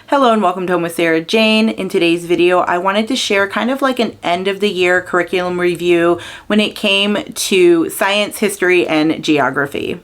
Hello and welcome to Home with Sarah Jane. In today's video, I wanted to share kind of like an end of the year curriculum review when it came to science, history, and geography.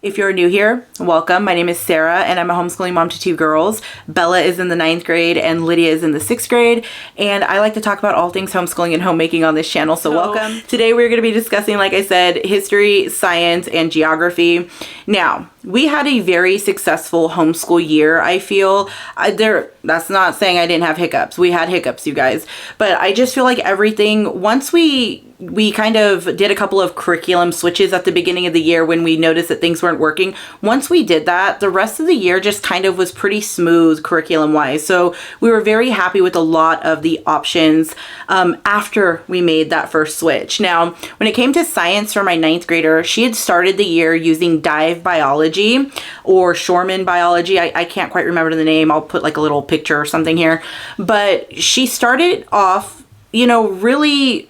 If you're new here, welcome. My name is Sarah and I'm a homeschooling mom to two girls. Bella is in the 9th grade and Lydia is in the 6th grade. And I like to talk about all things homeschooling and homemaking on this channel, so welcome. Today we're going to be discussing, like I said, history, science, and geography. Now, we had a very successful homeschool year, I feel. That's not saying I didn't have hiccups. We had hiccups, you guys. But I just feel like everything, once we kind of did a couple of curriculum switches at the beginning of the year when we noticed that things weren't working. Once we did that, the rest of the year just kind of was pretty smooth curriculum-wise. So we were very happy with a lot of the options after we made that first switch. Now, when it came to science for my 9th grader, she had started the year using Dive Biology or Shoreman Biology. I can't quite remember the name. I'll put like a little picture or something here. But she started off, really...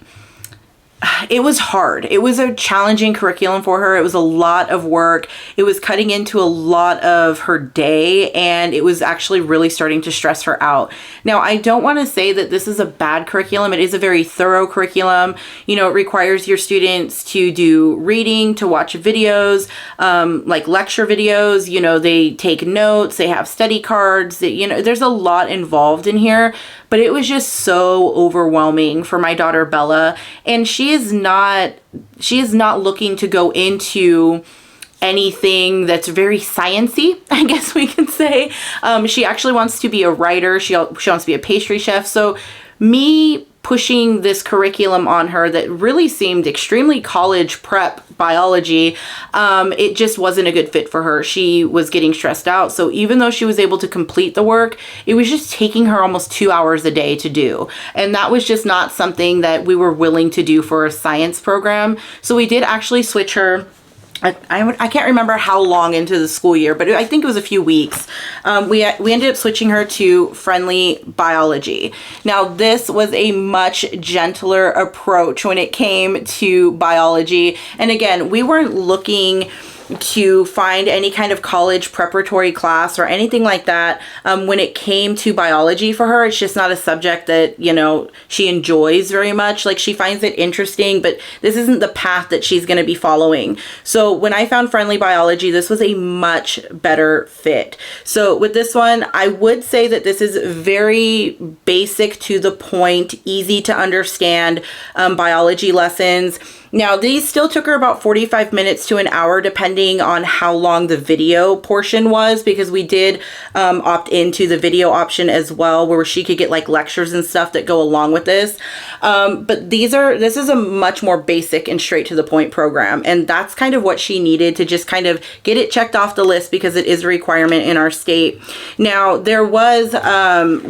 It was hard. It was a challenging curriculum for her. It was a lot of work. It was cutting into a lot of her day, and it was actually really starting to stress her out. Now, I don't want to say that this is a bad curriculum. It is a very thorough curriculum. It requires your students to do reading, to watch videos, like lecture videos. They take notes. They have study cards. There's a lot involved in here. But it was just so overwhelming for my daughter Bella, and she is not looking to go into anything that's very sciencey, I guess we can say. She actually wants to be a writer. She wants to be a pastry chef. So me pushing this curriculum on her that really seemed extremely college prep biology, it just wasn't a good fit for her. She was getting stressed out. So even though she was able to complete the work, it was just taking her almost 2 hours a day to do. And that was just not something that we were willing to do for a science program. So we did actually switch her. I can't remember how long into the school year, but I think it was a few weeks. We ended up switching her to friendly biology. Now, this was a much gentler approach when it came to biology. And again, we weren't looking to find any kind of college preparatory class or anything like that. When it came to biology for her, it's just not a subject that, she enjoys very much. Like, she finds it interesting, but this isn't the path that she's going to be following. So when I found friendly biology, this was a much better fit. So with this one, I would say that this is very basic, to the point, easy to understand biology lessons. Now, these still took her about 45 minutes to an hour, depending on how long the video portion was, because we did opt into the video option as well, where she could get like lectures and stuff that go along with this. But this is a much more basic and straight to the point program. And that's kind of what she needed to just kind of get it checked off the list, because it is a requirement in our state. Now, there was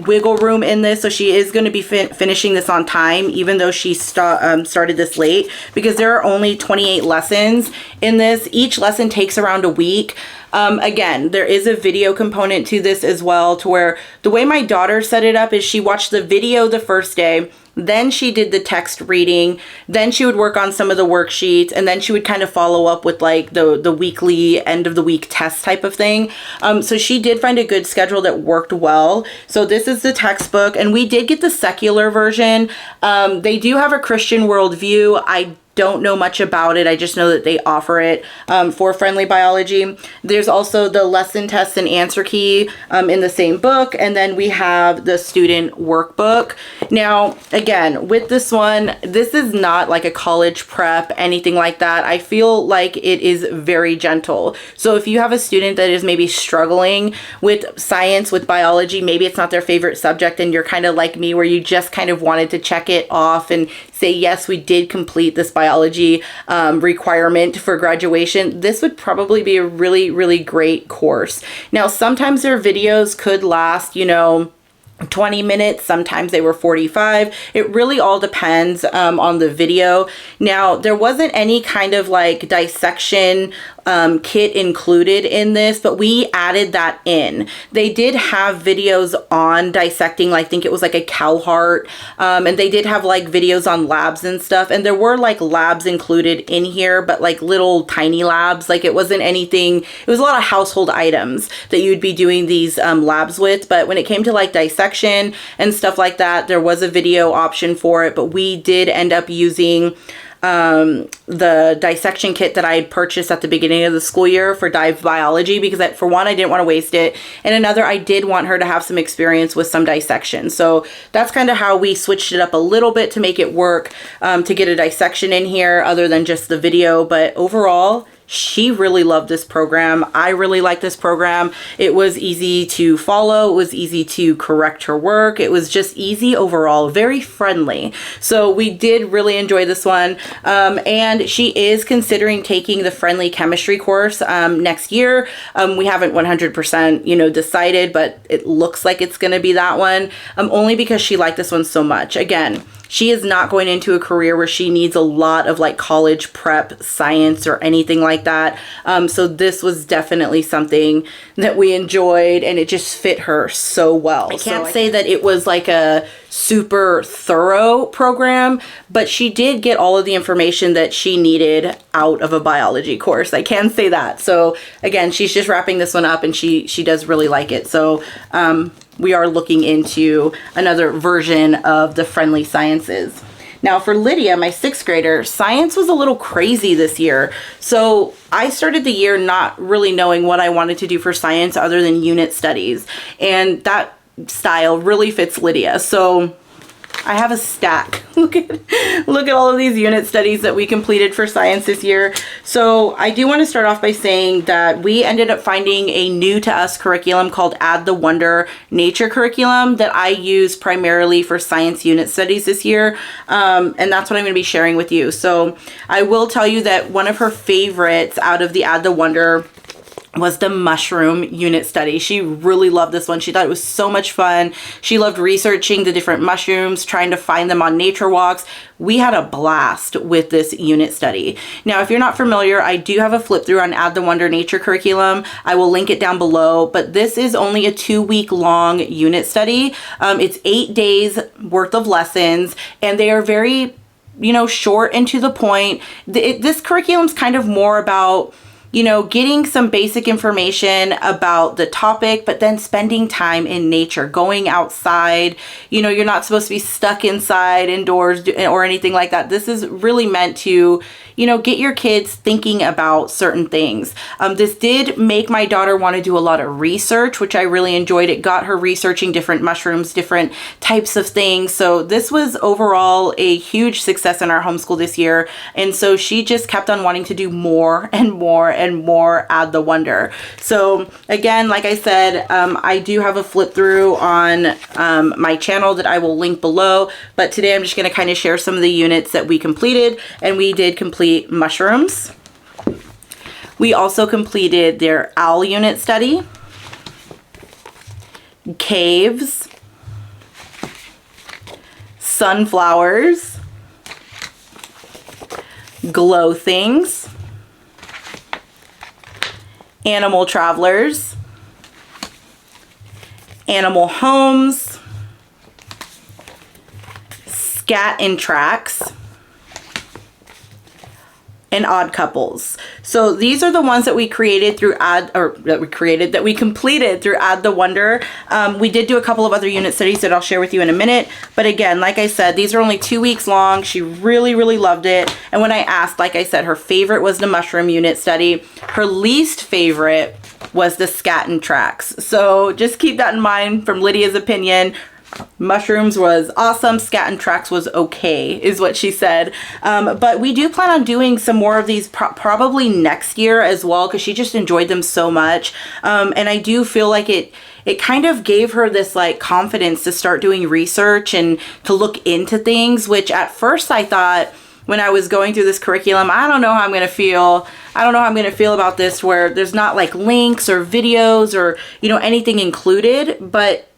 wiggle room in this, so she is going to be finishing this on time, even though she started this late, because there are only 28 lessons in this. Each lesson takes around a week. Again, there is a video component to this as well, to where the way my daughter set it up is she watched the video the first day, then she did the text reading, then she would work on some of the worksheets, and then she would kind of follow up with like the weekly end of the week test type of thing. So she did find a good schedule that worked well. So this is the textbook, and we did get the secular version. They do have a Christian Worldview. I don't know much about it. I just know that they offer it for friendly biology. There's also the lesson test and answer key in the same book. And then we have the student workbook. Now, again, with this one, this is not like a college prep, anything like that. I feel like it is very gentle. So if you have a student that is maybe struggling with science, with biology, maybe it's not their favorite subject, and you're kind of like me, where you just kind of wanted to check it off and say, yes, we did complete this biology requirement for graduation, this would probably be a really, really great course. Now, sometimes their videos could last, 20 minutes, sometimes they were 45. It really all depends on the video. Now, there wasn't any kind of like dissection kit included in this, but we added that in. They did have videos on dissecting, I think it was like a cow heart, and they did have like videos on labs and stuff, and there were like labs included in here, but like little tiny labs. Like it wasn't anything, it was a lot of household items that you'd be doing these labs with, but when it came to like dissection and stuff like that, there was a video option for it, but we did end up using the dissection kit that I had purchased at the beginning of the school year for dive biology, because for one, I didn't want to waste it, and another, I did want her to have some experience with some dissection. So that's kind of how we switched it up a little bit to make it work, to get a dissection in here other than just the video. But overall, she really loved this program. I really liked this program. It was easy to follow. It was easy to correct her work. It was just easy overall, very friendly. So we did really enjoy this one. And she is considering taking the friendly chemistry course next year. We haven't 100%, decided, but it looks like it's going to be that one, only because she liked this one so much. Again, she is not going into a career where she needs a lot of like college prep science or anything like that. So this was definitely something that we enjoyed, and it just fit her so well. I can't say that it was like a super thorough program, but she did get all of the information that she needed out of a biology course. I can say that. So again, she's just wrapping this one up, and she does really like it. So we are looking into another version of the friendly sciences. Now for Lydia, my 6th grader, science was a little crazy this year. So I started the year not really knowing what I wanted to do for science other than unit studies. And that style really fits Lydia. So I have a stack. Look at all of these unit studies that we completed for science this year. So I do want to start off by saying that we ended up finding a new to us curriculum called Add the Wonder Nature Curriculum that I use primarily for science unit studies this year. And that's what I'm going to be sharing with you. So I will tell you that one of her favorites out of the Add the Wonder was the mushroom unit study. She really loved this one. She thought it was so much fun. She loved researching the different mushrooms, trying to find them on nature walks. We had a blast with this unit study. Now, if you're not familiar, I do have a flip through on Add the Wonder Nature Curriculum. I will link it down below, but this is only a 2-week long unit study. It's 8 days worth of lessons, and they are very, short and to the point. This curriculum's kind of more about getting some basic information about the topic, but then spending time in nature, going outside. You're not supposed to be stuck inside indoors or anything like that. This is really meant to, get your kids thinking about certain things. This did make my daughter want to do a lot of research, which I really enjoyed. It got her researching different mushrooms, different types of things. So this was overall a huge success in our homeschool this year. And so she just kept on wanting to do more and more and more Add the Wonder. So again, like I said, I do have a flip through on my channel that I will link below, but today I'm just going to kind of share some of the units that we completed. And we did complete mushrooms. We also completed their owl unit study, caves, sunflowers, glow things, animal travelers, animal homes, scat and tracks, and odd couples. So these are the ones that we created through that we completed through Add the Wonder. We did do a couple of other unit studies that I'll share with you in a minute. But again, like I said, these are only 2 weeks long. She really, really loved it. And when I asked, like I said, her favorite was the mushroom unit study. Her least favorite was the scat and tracks. So just keep that in mind from Lydia's opinion. Mushrooms was awesome. Scat and tracks was okay, is what she said. But we do plan on doing some more of these probably next year as well, because she just enjoyed them so much. And I do feel like it kind of gave her this like confidence to start doing research and to look into things, which at first I thought, when I was going through this curriculum, I don't know how I'm going to feel. I don't know how I'm going to feel about this, where there's not like links or videos or, anything included. But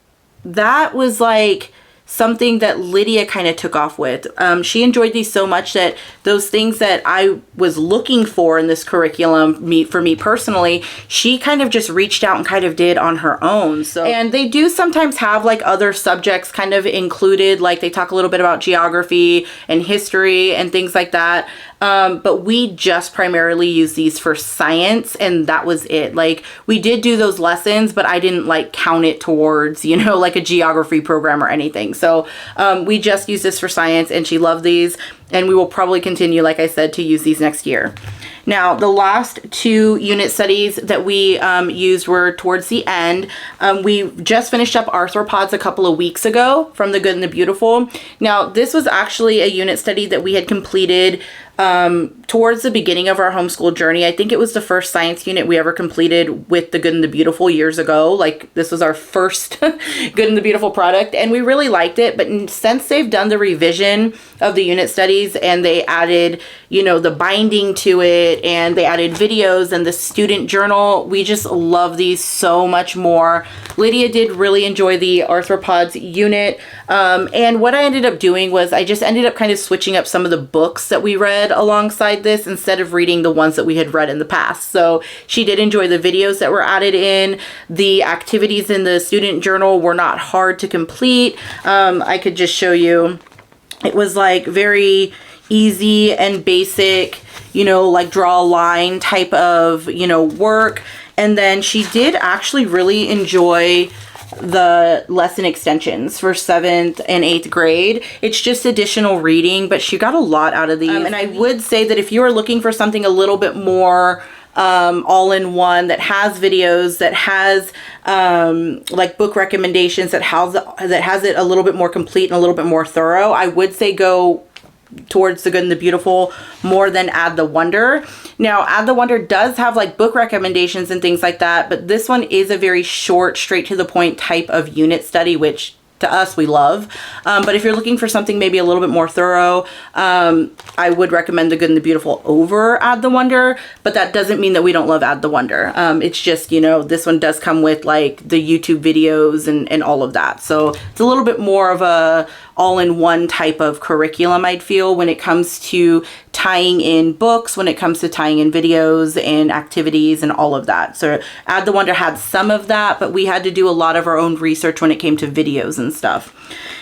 that was like something that Lydia kind of took off with. She enjoyed these so much that those things that I was looking for in this curriculum, for me personally, she kind of just reached out and kind of did on her own. So, and they do sometimes have like other subjects kind of included, like they talk a little bit about geography and history and things like that. But we just primarily use these for science, and that was it. Like, we did do those lessons, but I didn't like count it towards, you know, like a geography program or anything. So we just use this for science, and she loved these, and we will probably continue, like I said, to use these next year. Now, the last 2 unit studies that we used were towards the end. We just finished up arthropods a couple of weeks ago from The Good and the Beautiful. Now, this was actually a unit study that we had completed towards the beginning of our homeschool journey. I think it was the first science unit we ever completed with The Good and the Beautiful years ago. Like, this was our first Good and the Beautiful product, and we really liked it. But since they've done the revision of the unit studies and they added, you know, the binding to it, and they added videos and the student journal, we just love these so much more. Lydia did really enjoy the arthropods unit. And what I ended up doing was I just ended up kind of switching up some of the books that we read alongside this instead of reading the ones that we had read in the past. So she did enjoy the videos that were added in. The activities in the student journal were not hard to complete. I could just show you. It was like very easy and basic, you know, like draw a line type of, you know, work. And then she did actually really enjoy the lesson extensions for 7th and 8th grade. It's just additional reading, but she got a lot out of these. And I would say that if you are looking for something a little bit more all-in-one, that has videos, that has like book recommendations, that has it a little bit more complete and a little bit more thorough, I would say go towards The Good and the Beautiful more than Add the Wonder. Now, Add the Wonder does have like book recommendations and things like that, but this one is a very short, straight to the point type of unit study, which to us we love. But if you're looking for something maybe a little bit more thorough, I would recommend The Good and the Beautiful over Add the Wonder, but that doesn't mean that we don't love Add the Wonder. It's just, you know, this one does come with like the YouTube videos and all of that. So it's a little bit more of a all-in-one type of curriculum, I'd feel, when it comes to tying in books, when it comes to tying in videos and activities and all of that. So Add the Wonder had some of that, but we had to do a lot of our own research when it came to videos and stuff.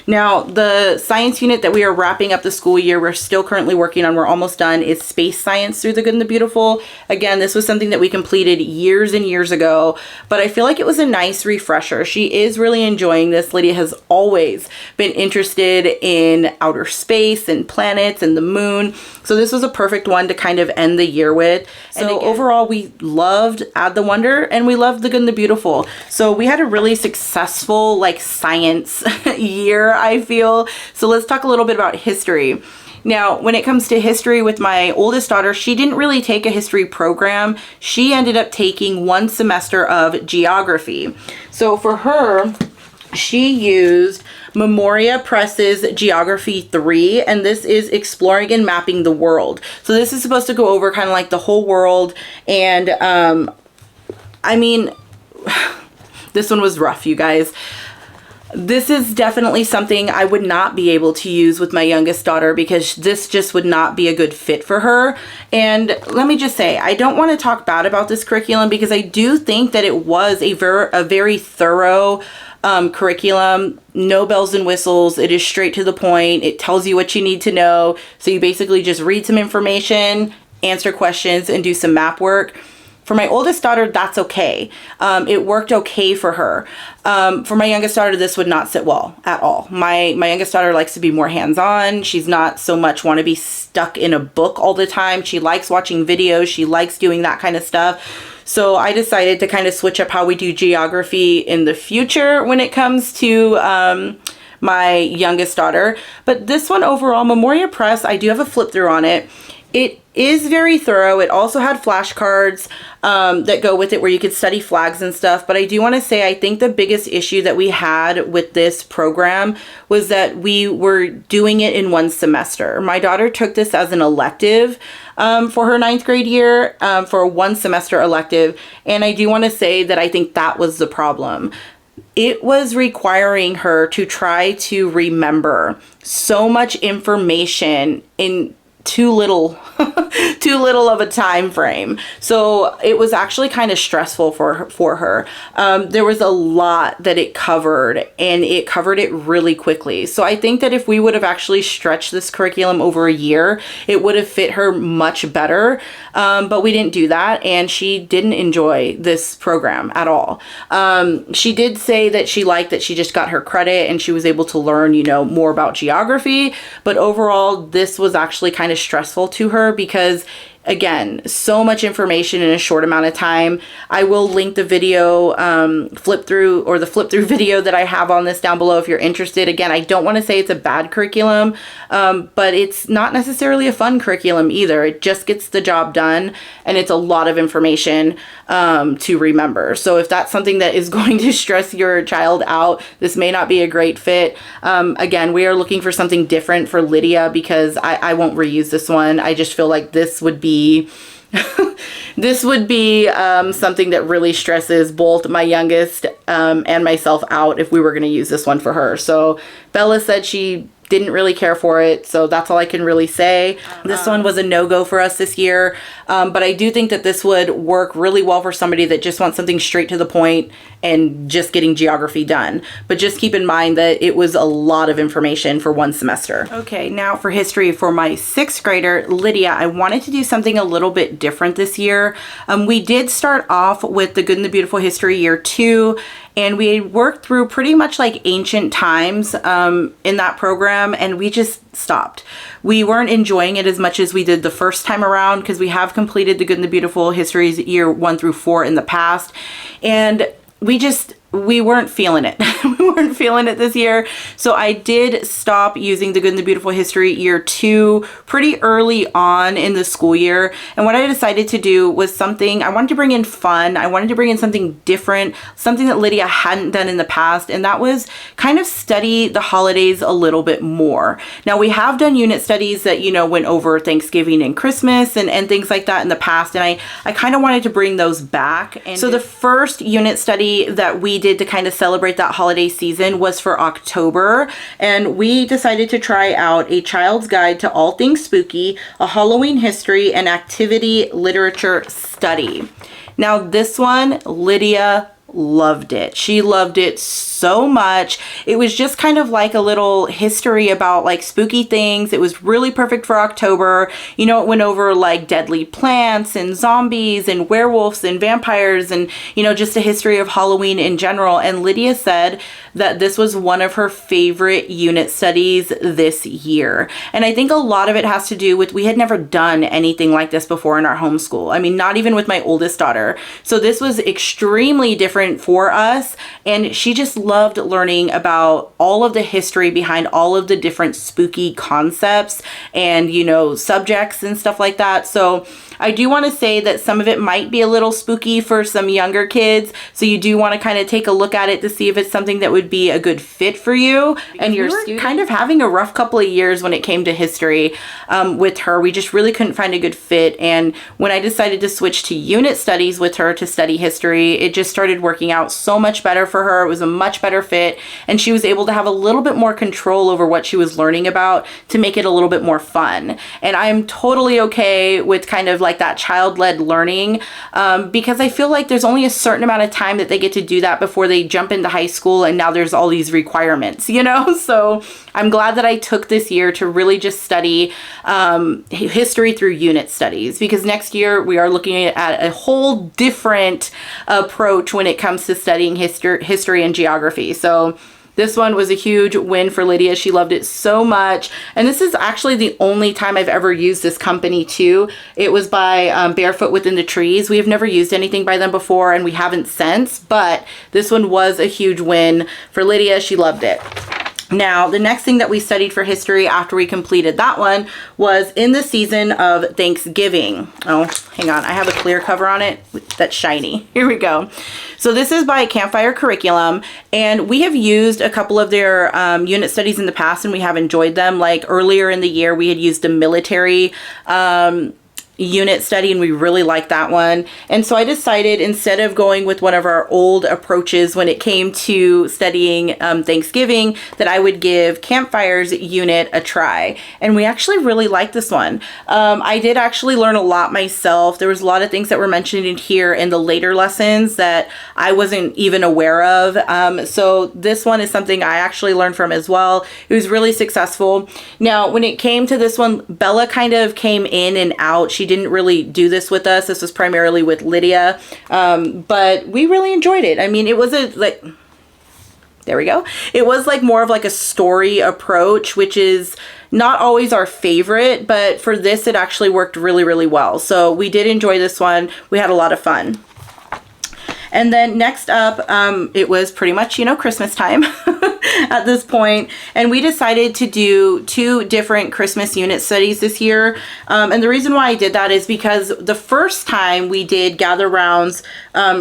Now, the science unit that we are wrapping up the school year, we're still currently working on, we're almost done, is space science through The Good and the Beautiful. Again, this was something that we completed years and years ago, but I feel like it was a nice refresher. She is really enjoying this. Lydia has always been interested in outer space and planets and the moon. So this was a perfect one to kind of end the year with. So overall, we loved Add the Wonder and we loved The Good and the Beautiful. So we had a really successful like science year, I feel. So let's talk a little bit about history. Now, when it comes to history with my oldest daughter, she didn't really take a history program. She ended up taking 1 semester of geography. So for her, she used Memoria Press's Geography 3, and this is Exploring and Mapping the World. So this is supposed to go over kind of like the whole world, and I mean, this one was rough, you guys. This is definitely something I would not be able to use with my youngest daughter because this just would not be a good fit for her. And let me just say, I don't want to talk bad about this curriculum because I do think that it was a very thorough curriculum. No bells and whistles. It is straight to the point. It tells you what you need to know. So you basically just read some information, answer questions, and do some map work. For my oldest daughter, that's okay. It worked okay for her. For my youngest daughter, this would not sit well at all. My youngest daughter likes to be more hands-on. She's not so much want to be stuck in a book all the time. She likes watching videos. She likes doing that kind of stuff. So I decided to kind of switch up how we do geography in the future when it comes to my youngest daughter. But this one overall, Memoria Press, I do have a flip through on it. It is very thorough. It also had flashcards that go with it where you could study flags and stuff. But I do want to say, I think the biggest issue that we had with this program was that we were doing it in 1 semester. My daughter took this as an elective for her 9th grade year, for a 1 semester elective. And I do want to say that I think that was the problem. it was requiring her to try to remember so much information in too little too little of a time frame. So it was actually kind of stressful for her. There was a lot that it covered, and it covered it really quickly. So I think that if we would have actually stretched this curriculum over a year, it would have fit her much better. But we didn't do that, and she didn't enjoy this program at all. She did say that she liked that she just got her credit and she was able to learn, more about geography. But overall, this was actually kind of stressful to her because, again, so much information in a short amount of time. I will link the video, the flip through video that I have on this down below if you're interested. Again, I don't want to say it's a bad curriculum, but it's not necessarily a fun curriculum either. It just gets the job done, and it's a lot of information to remember. So if that's something that is going to stress your child out, this may not be a great fit. Again, we are looking for something different for Lydia because I won't reuse this one. I just feel like this would be something that really stresses both my youngest and myself out if we were going to use this one for her. So Bella said she didn't really care for it, so that's all I can really say. This one was a no-go for us this year, but I do think that this would work really well for somebody that just wants something straight to the point and just getting geography done. But just keep in mind that it was a lot of information for one semester. Okay, now for history for my 6th grader, Lydia, I wanted to do something a little bit different this year. We did start off with the Good and the Beautiful History Year 2, and we worked through pretty much like ancient times in that program, and we just stopped. We weren't enjoying it as much as we did the first time around because we have completed the Good and the Beautiful Histories Year 1 through 4 in the past, and we weren't feeling it. We weren't feeling it this year. So I did stop using the Good and the Beautiful History Year 2 pretty early on in the school year. And what I decided to do was I wanted to bring in fun. I wanted to bring in something different, something that Lydia hadn't done in the past. And that was kind of study the holidays a little bit more. Now we have done unit studies that, went over Thanksgiving and Christmas and things like that in the past. And I kind of wanted to bring those back. And so the first unit study that we did to kind of celebrate that holiday season was for October, and we decided to try out A Child's Guide to All Things Spooky, a Halloween history and activity literature study. Now this one, Lydia loved it. She loved it so much. It was just kind of like a little history about like spooky things. It was really perfect for October. It went over like deadly plants and zombies and werewolves and vampires and, just a history of Halloween in general. And Lydia said that this was one of her favorite unit studies this year. And I think a lot of it has to do with we had never done anything like this before in our homeschool. I mean, not even with my oldest daughter. So this was extremely different for us, and she just loved learning about all of the history behind all of the different spooky concepts and subjects and stuff like that. So I do want to say that some of it might be a little spooky for some younger kids, so you do want to kind of take a look at it to see if it's something that would be a good fit for you and your student. Kind of having a rough couple of years when it came to history with her. We just really couldn't find a good fit, and when I decided to switch to unit studies with her to study history, it just started working out so much better for her. It was a much better fit, and she was able to have a little bit more control over what she was learning about to make it a little bit more fun. And I'm totally okay with kind of like that child-led learning because I feel like there's only a certain amount of time that they get to do that before they jump into high school, and now there's all these requirements, so I'm glad that I took this year to really just study history through unit studies, because next year we are looking at a whole different approach when it comes to studying history and geography. So this one was a huge win for Lydia. She loved it so much. And this is actually the only time I've ever used this company too. It was by Barefoot Within the Trees. We have never used anything by them before, and we haven't since, but this one was a huge win for Lydia. She loved it. Now, the next thing that we studied for history after we completed that one was in the season of Thanksgiving. Oh, hang on. I have a clear cover on it that's shiny. Here we go. So this is by Campfire Curriculum, and we have used a couple of their unit studies in the past, and we have enjoyed them. Like earlier in the year, we had used the military unit study, and we really liked that one. And so I decided, instead of going with one of our old approaches when it came to studying Thanksgiving, that I would give Campfire's unit a try. And we actually really liked this one. I did actually learn a lot myself. There was a lot of things that were mentioned in here in the later lessons that I wasn't even aware of. So this one is something I actually learned from as well. It was really successful. Now, when it came to this one, Bella kind of came in and out. She didn't really do this with us. This was primarily with Lydia. But we really enjoyed it. I mean, it was there we go. It was like more of like a story approach, which is not always our favorite, but for this, it actually worked really, really well. So we did enjoy this one. We had a lot of fun. And then next up, it was pretty much, Christmas time at this point. And we decided to do 2 different Christmas unit studies this year. And the reason why I did that is because the first time we did Gather Round's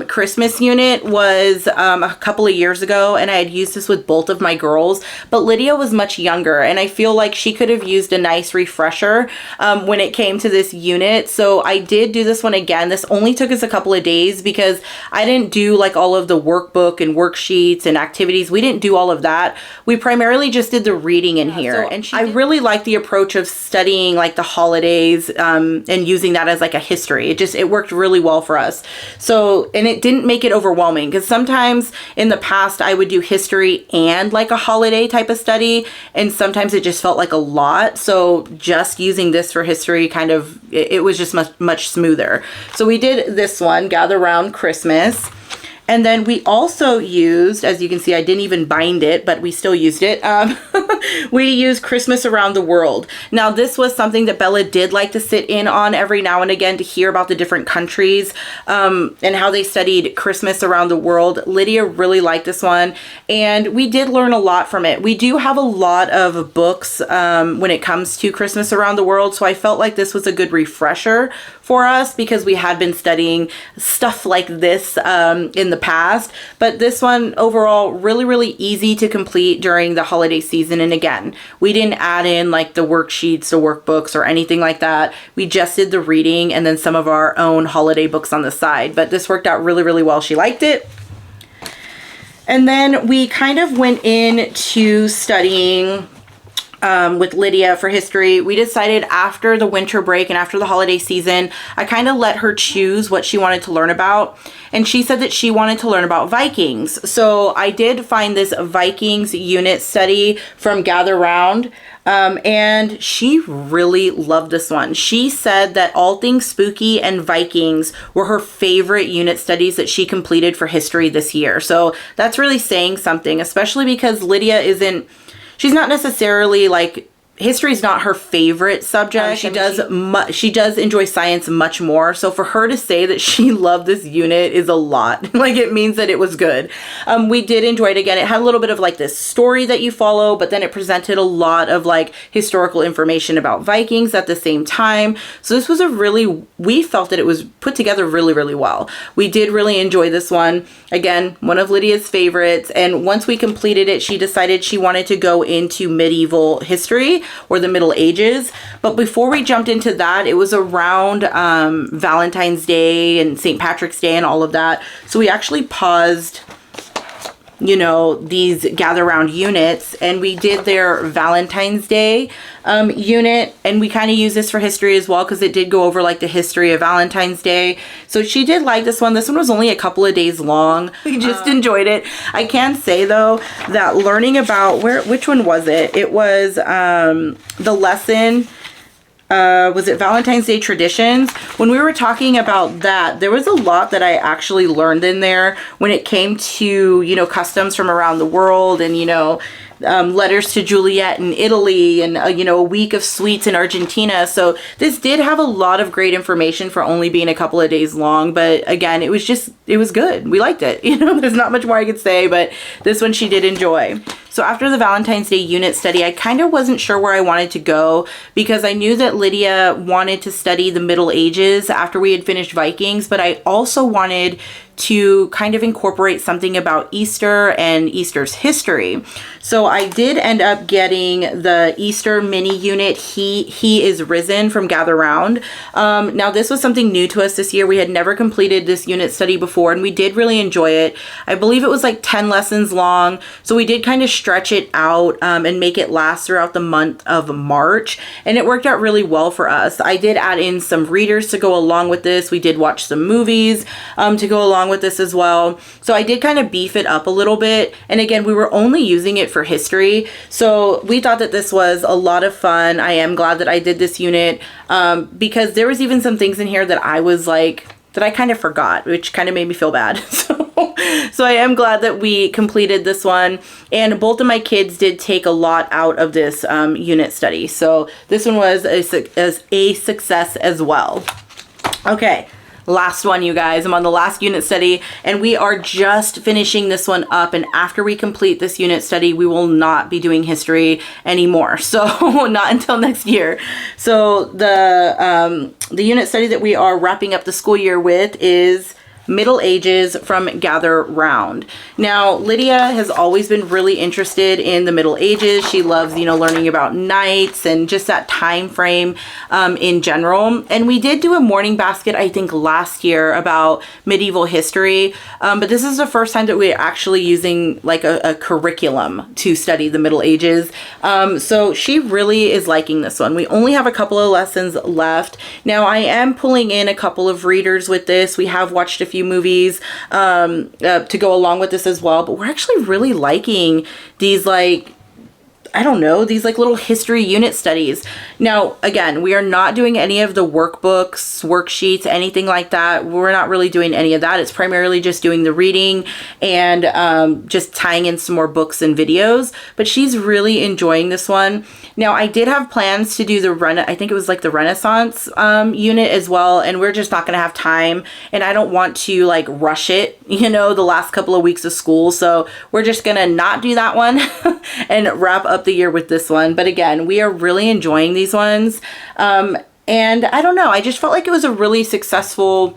Christmas unit was a couple of years ago. And I had used this with both of my girls. But Lydia was much younger. And I feel like she could have used a nice refresher when it came to this unit. So I did do this one again. This only took us a couple of days because I didn't do like all of the workbook and worksheets and activities. We didn't do all of that. We primarily just did the reading in here. So and I really like the approach of studying like the holidays and using that as like a history. It worked really well for us. So, and it didn't make it overwhelming, because sometimes in the past I would do history and like a holiday type of study, and sometimes it just felt like a lot. So just using this for history it was just much smoother. So we did this one, Gather Round Christmas. And then we also used, as you can see, I didn't even bind it, but we still used it. We used Christmas Around the World. Now, this was something that Bella did like to sit in on every now and again to hear about the different countries and how they studied Christmas around the world. Lydia really liked this one, and we did learn a lot from it. We do have a lot of books when it comes to Christmas Around the World, so I felt like this was a good refresher for us because we had been studying stuff like this in the past. But this one overall really, really easy to complete during the holiday season. And again, we didn't add in like the worksheets or workbooks or anything like that. We just did the reading and then some of our own holiday books on the side. But this worked out really, really well. She liked it. And then we kind of went into studying with Lydia for history. We decided after the winter break and after the holiday season, I kind of let her choose what she wanted to learn about. And she said that she wanted to learn about Vikings. So I did find this Vikings unit study from Gather Round. And she really loved this one. She said that all things spooky and Vikings were her favorite unit studies that she completed for history this year. So that's really saying something, especially because Lydia she's not necessarily like, history is not her favorite subject. She does enjoy science much more. So for her to say that she loved this unit is a lot. Like, it means that it was good. We did enjoy it again. It had a little bit of like this story that you follow, but then it presented a lot of like historical information about Vikings at the same time. So this was we felt that it was put together really, really well. We did really enjoy this one. Again, one of Lydia's favorites. And once we completed it, she decided she wanted to go into medieval history or the Middle Ages. But before we jumped into that, it was around Valentine's Day and St. Patrick's Day and all of that. So we actually paused, these Gather Round units, and we did their Valentine's Day unit, and we kind of use this for history as well because it did go over like the history of Valentine's Day. So she did like this one. This one was only a couple of days long. We just enjoyed it. I can say though that learning about which one was it? It was the lesson. Was it Valentine's Day traditions? When we were talking about that, there was a lot that I actually learned in there when it came to, customs from around the world and, letters to Juliet in Italy and, a week of sweets in Argentina. So this did have a lot of great information for only being a couple of days long. But again, it was good. We liked it. There's not much more I could say, but this one she did enjoy. So after the Valentine's Day unit study, I kind of wasn't sure where I wanted to go because I knew that Lydia wanted to study the Middle Ages after we had finished Vikings, but I also wanted to kind of incorporate something about Easter and Easter's history. So I did end up getting the Easter mini unit, He is Risen, from Gather Round. Now this was something new to us this year. We had never completed this unit study before, and we did really enjoy it. I believe it was like 10 lessons long, so we did kind of stretch it out and make it last throughout the month of March, and it worked out really well for us. I did add in some readers to go along with this. We did watch some movies to go along with this as well. So I did kind of beef it up a little bit, and again, we were only using it for history, so we thought that this was a lot of fun. I am glad that I did this unit because there was even some things in here that I was like, that I kind of forgot, which kind of made me feel bad. So I am glad that we completed this one, and both of my kids did take a lot out of this unit study. So this one was a success as well. Okay. Last one, you guys. I'm on the last unit study, and we are just finishing this one up, and after we complete this unit study, we will not be doing history anymore, so not until next year. So the unit study that we are wrapping up the school year with is Middle Ages from Gather Round. Now, Lydia has always been really interested in the Middle Ages. She loves, learning about knights and just that time frame in general. And we did do a morning basket, I think, last year about medieval history. But this is the first time that we're actually using like a curriculum to study the Middle Ages. So she really is liking this one. We only have a couple of lessons left. Now, I am pulling in a couple of readers with this. We have watched a few movies to go along with this as well, but we're actually really liking these these little history unit studies. Now, again, we are not doing any of the workbooks, worksheets, anything like that. We're not really doing any of that. It's primarily just doing the reading and just tying in some more books and videos, but she's really enjoying this one. Now, I did have plans to do I think it was like the Renaissance unit as well, and we're just not going to have time, and I don't want to like rush it, the last couple of weeks of school. So we're just going to not do that one and wrap up the year with this one. But again, we are really enjoying these ones. And I don't know, I just felt like it was a really successful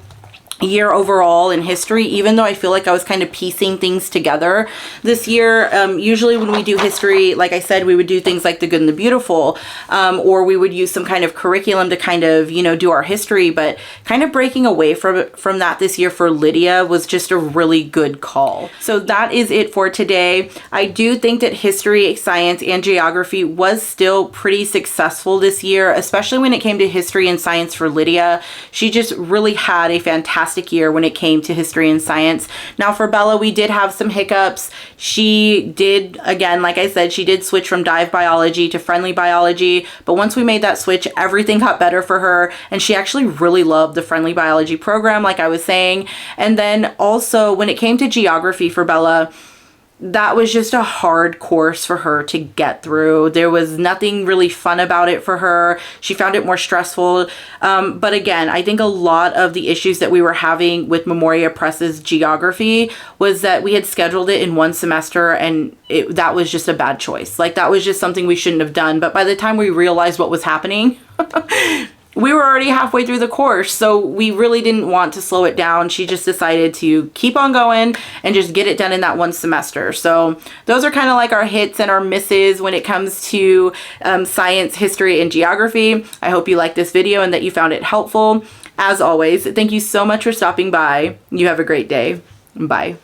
year overall in history, even though I feel like I was kind of piecing things together this year. Usually when we do history, like I said, we would do things like the good and the beautiful, or we would use some kind of curriculum to kind of, do our history, but kind of breaking away from that this year for Lydia was just a really good call. So that is it for today. I do think that history, science, and geography was still pretty successful this year, especially when it came to history and science for Lydia. She just really had a fantastic year when it came to history and science. Now for Bella, we did have some hiccups. She did, again, like I said, she did switch from dive biology to friendly biology, but once we made that switch, everything got better for her, and she actually really loved the friendly biology program, like I was saying. And then also when it came to geography for Bella, that was just a hard course for her to get through. There was nothing really fun about it for her. She found it more stressful. But again, I think a lot of the issues that we were having with Memoria Press's geography was that we had scheduled it in one semester, and that was just a bad choice. Like, that was just something we shouldn't have done. But by the time we realized what was happening, we were already halfway through the course, so we really didn't want to slow it down. She just decided to keep on going and just get it done in that one semester. So those are kind of like our hits and our misses when it comes to science, history, and geography. I hope you liked this video and that you found it helpful. As always, thank you so much for stopping by. You have a great day. Bye.